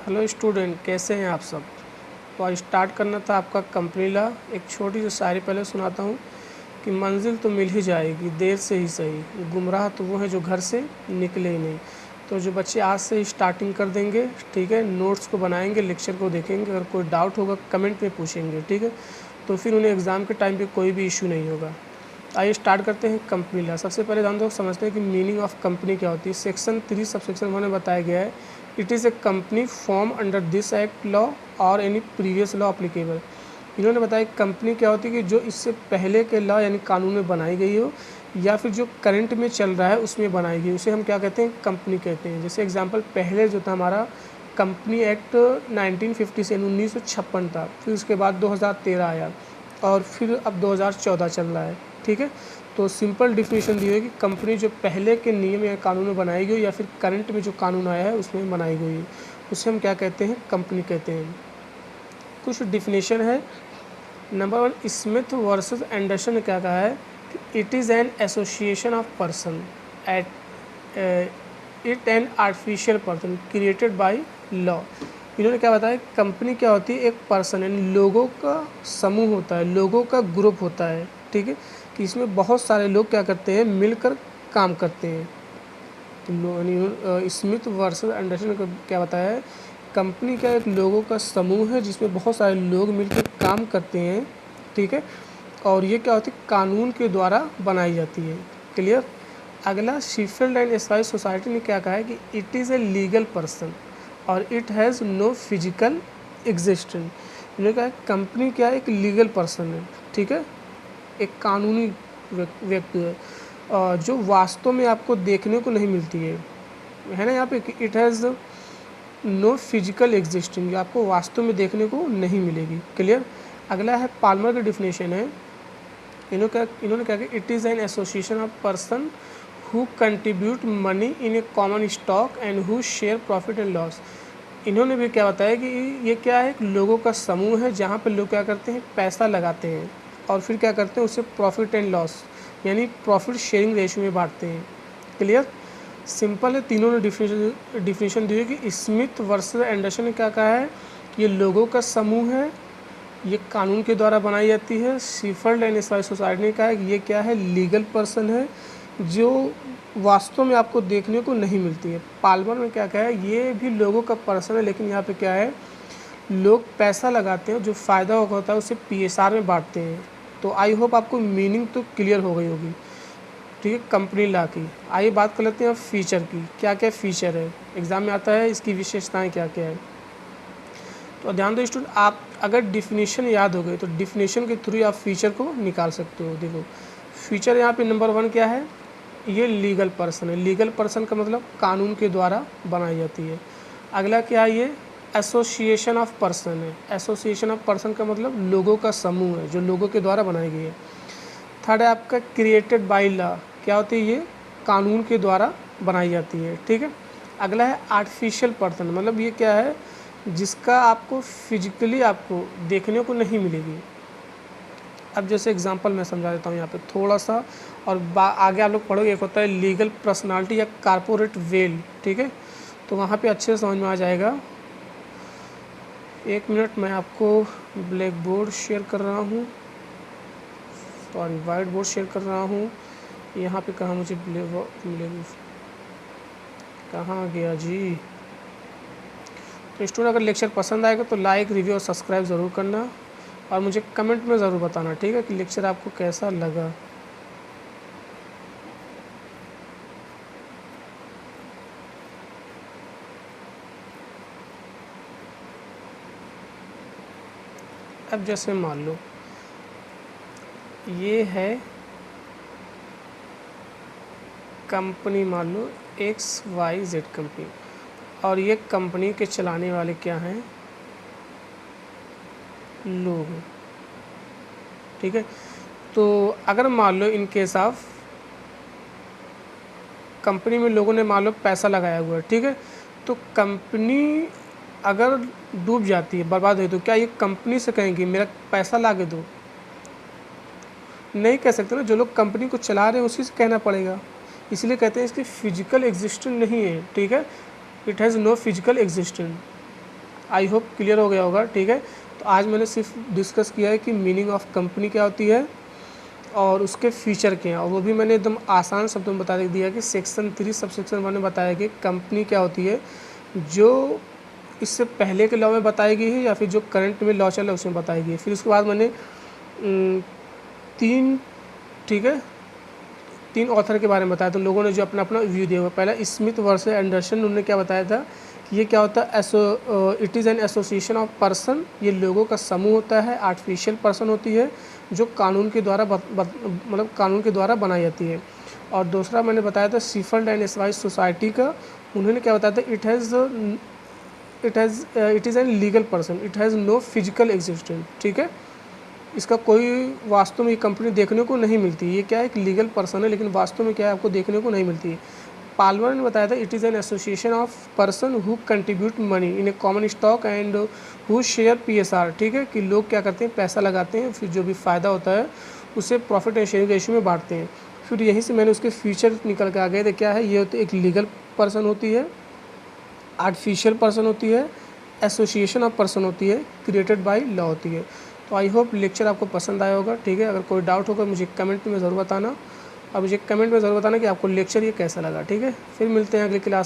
Hello student, कैसे हैं आप सब। तो आज स्टार्ट करना था आपका कंपनी लॉ। एक छोटी सी शायरी पहले सुनाता हूँ कि मंजिल तो मिल ही जाएगी देर से ही सही, गुमराह तो वो हैं जो घर से निकले ही नहीं। तो जो बच्चे आज से ही स्टार्टिंग कर देंगे, ठीक है, नोट्स को बनाएंगे, लेक्चर को देखेंगे, अगर कोई डाउट होगा कमेंट में पूछेंगे, ठीक है, तो फिर उन्हें एग्ज़ाम के टाइम पे कोई भी इशू नहीं होगा। आइए स्टार्ट करते हैं कंपनी लॉ। सबसे पहले हम लोग समझते हैं कि मीनिंग ऑफ कंपनी क्या होती है। सेक्शन 3 सबसेक्शन 1 में बताया गया है, it is A company form under this act law और एनी प्रीवियस लॉ अप्लीकेबल। इन्होंने बताया कंपनी क्या होती है कि जो इससे पहले के लॉ यानी कानून में बनाई गई हो या फिर जो करंट में चल रहा है उसमें बनाई गई, उसे हम क्या कहते हैं, कंपनी कहते हैं। जैसे एग्जांपल पहले जो था हमारा कंपनी एक्ट 1950 से 1956 था, फिर उसके बाद 2013 आया और फिर अब 2014 चल रहा है, ठीक है। तो सिंपल डिफिनेशन दी है कि कंपनी जो पहले के नियम या कानून में बनाई गई या फिर करंट में जो कानून आया है उसमें बनाई गई है, उसे हम क्या कहते हैं, कंपनी कहते हैं। कुछ डिफिनेशन है। नंबर 1, स्मिथ वर्सेस एंडरसन ने क्या कहा है कि it is an association of person at it an artificial person created by law. इन्होंने क्या बताया, कंपनी क्या होती है, एक पर्सन यानी लोगों का समूह होता है, लोगों का ग्रुप होता है, ठीक है, कि इसमें बहुत सारे लोग क्या करते हैं, मिलकर काम करते हैं। तो स्मिथ वर्सेस एंडरसन ने क्या बताया है, कंपनी का एक लोगों का समूह है जिसमें बहुत सारे लोग मिलकर काम करते हैं, ठीक है, और ये क्या होती है, कानून के द्वारा बनाई जाती है। क्लियर। अगला, शीफील्ड एंड एस्क्वायर सोसाइटी ने क्या कहा है कि it is a legal person और it has no physical existence. इन्होंने कहा कंपनी क्या है, एक लीगल पर्सन है, ठीक है, एक कानूनी व्यक्ति है जो वास्तव में आपको देखने को नहीं मिलती है ना यहाँ पे, it has no physical existing, आपको वास्तव में देखने को नहीं मिलेगी। क्लियर। अगला है पाल्मर का डिफिनेशन है। इन्होंने कहा कि it is an association of person who contribute money in A common stock and who share profit and loss. इन्होंने भी क्या बताया कि ये क्या है, लोगों का समूह है जहाँ पर लोग क्या करते हैं, पैसा लगाते हैं और फिर क्या करते हैं, उसे प्रॉफिट एंड लॉस यानी प्रॉफिट शेयरिंग रेशियो में बांटते हैं। क्लियर। सिंपल है, तीनों ने डिफिनेशन दी है कि स्मिथ वर्सेस एंडरसन ने क्या कहा है, ये लोगों का समूह है, ये कानून के द्वारा बनाई जाती है। शीफील्ड एंड एस्क्वायर सोसाइटी ने कहा है कि ये क्या है, लीगल पर्सन है जो वास्तव में आपको देखने को नहीं मिलती है। पाल्मर ने क्या कहा है, ये भी लोगों का पर्सन है लेकिन यहाँ पे क्या है, लोग पैसा लगाते हैं, जो फ़ायदा होता है उसे PSR में बांटते हैं। तो आई होप आपको मीनिंग तो क्लियर हो गई होगी, ठीक है, कंपनी लॉ की। आइए बात कर लेते हैं अब फीचर की, क्या क्या फ़ीचर है, एग्ज़ाम में आता है, इसकी विशेषताएँ क्या क्या है। तो ध्यान दो स्टूडेंट, आप अगर डिफिनीशन याद हो गई तो डिफिनीशन के थ्रू आप फीचर को निकाल सकते हो। देखो फीचर यहाँ पे नंबर 1 क्या है, ये लीगल पर्सन है। लीगल पर्सन का मतलब कानून के द्वारा बनाई जाती है। अगला क्या है, ये एसोसिएशन ऑफ पर्सन है। एसोसिएशन ऑफ पर्सन का मतलब लोगों का समूह है जो लोगों के द्वारा बनाई गई है। थर्ड है आपका क्रिएटेड बाय लॉ, क्या होती है, ये कानून के द्वारा बनाई जाती है, ठीक है। अगला है आर्टिफिशियल पर्सन, मतलब ये क्या है, जिसका आपको फिजिकली आपको देखने को नहीं मिलेगी। अब जैसे एग्जांपल मैं समझा देता हूँ यहाँ पे थोड़ा सा, और आगे आप लोग पढ़ोगे, एक होता है लीगल पर्सनालिटी या कारपोरेट वेल, ठीक है, तो वहाँ पे अच्छे से समझ में आ जाएगा। एक मिनट, मैं आपको ब्लैक बोर्ड शेयर कर रहा हूँ, सॉरी वाइट बोर्ड शेयर कर रहा हूँ। यहाँ पे कहाँ मुझे कहाँ गया जी। तो स्टूडेंट, अगर लेक्चर पसंद आएगा तो लाइक, रिव्यू और सब्सक्राइब ज़रूर करना और मुझे कमेंट में ज़रूर बताना, ठीक है, कि लेक्चर आपको कैसा लगा। अब जैसे मान लो ये है कंपनी, मान लो XYZ कंपनी, और ये कंपनी के चलाने वाले क्या हैं, लोग, ठीक है। तो अगर मान लो इन केस ऑफ कंपनी में लोगों ने मान लो पैसा लगाया हुआ है, ठीक है, तो कंपनी अगर डूब जाती है, बर्बाद हो, तो क्या ये कंपनी से कहेंगे मेरा पैसा ला के दो? नहीं कह सकते ना, जो लोग कंपनी को चला रहे हैं उसी से कहना पड़ेगा। इसलिए कहते हैं इसकी फिजिकल एग्जिस्टेंस नहीं है, ठीक है, it has no physical existence. I hope clear हो गया होगा, ठीक है। तो आज मैंने सिर्फ डिस्कस किया है कि मीनिंग ऑफ कंपनी क्या होती है और उसके फीचर क्या हैं, और वो भी मैंने एकदम आसान शब्दों में बता दिया कि सेक्शन 3 सबसेक्शन 1 में बताया कि कंपनी क्या होती है, जो इससे पहले के लॉ में बताई गई है या फिर जो करंट में लॉ चल रहा है उसमें बताई गई है। फिर उसके बाद मैंने 3, ठीक है, 3 ऑथर के बारे में बताया। तो लोगों ने जो अपना अपना व्यू दिया हुआ, पहला स्मिथ वर्सेस एंडरसन, उन्होंने क्या बताया था कि ये क्या होता है, it is an association of person, ये लोगों का समूह होता है, आर्टिफिशियल पर्सन होती है जो कानून के द्वारा मतलब कानून के द्वारा बनाई जाती है। और दूसरा मैंने बताया था सीफल्ड एंड एसवाइस सोसाइटी का, उन्होंने क्या बताया था, it is an legal person, it has no physical existence, ठीक है। इसका कोई वास्तव में ये कंपनी देखने को नहीं मिलती, ये क्या है, एक लीगल पर्सन है लेकिन वास्तव में क्या है आपको देखने को नहीं मिलती है। पाल्मर ने बताया था it is an association of person who contribute money in A common stock and who share PSR, ठीक है, कि लोग क्या करते हैं, पैसा लगाते हैं, फिर जो भी फ़ायदा होता है उसे प्रॉफिट एंड शेयरिंग रेशियो में बांटते हैं। फिर यहीं से मैंने उसके फीचर निकल के आ गए थे, क्या है, ये तो एक लीगल पर्सन होती है, आर्टिफिशियल पर्सन होती है, एसोसिएशन ऑफ पर्सन होती है, क्रिएटेड बाय लॉ होती है। तो आई होप लेक्चर आपको पसंद आया होगा, ठीक है। अगर कोई डाउट होगा मुझे कमेंट में ज़रूर बताना, और मुझे कमेंट में ज़रूर बताना कि आपको लेक्चर ये कैसा लगा, ठीक है। फिर मिलते हैं अगली क्लास।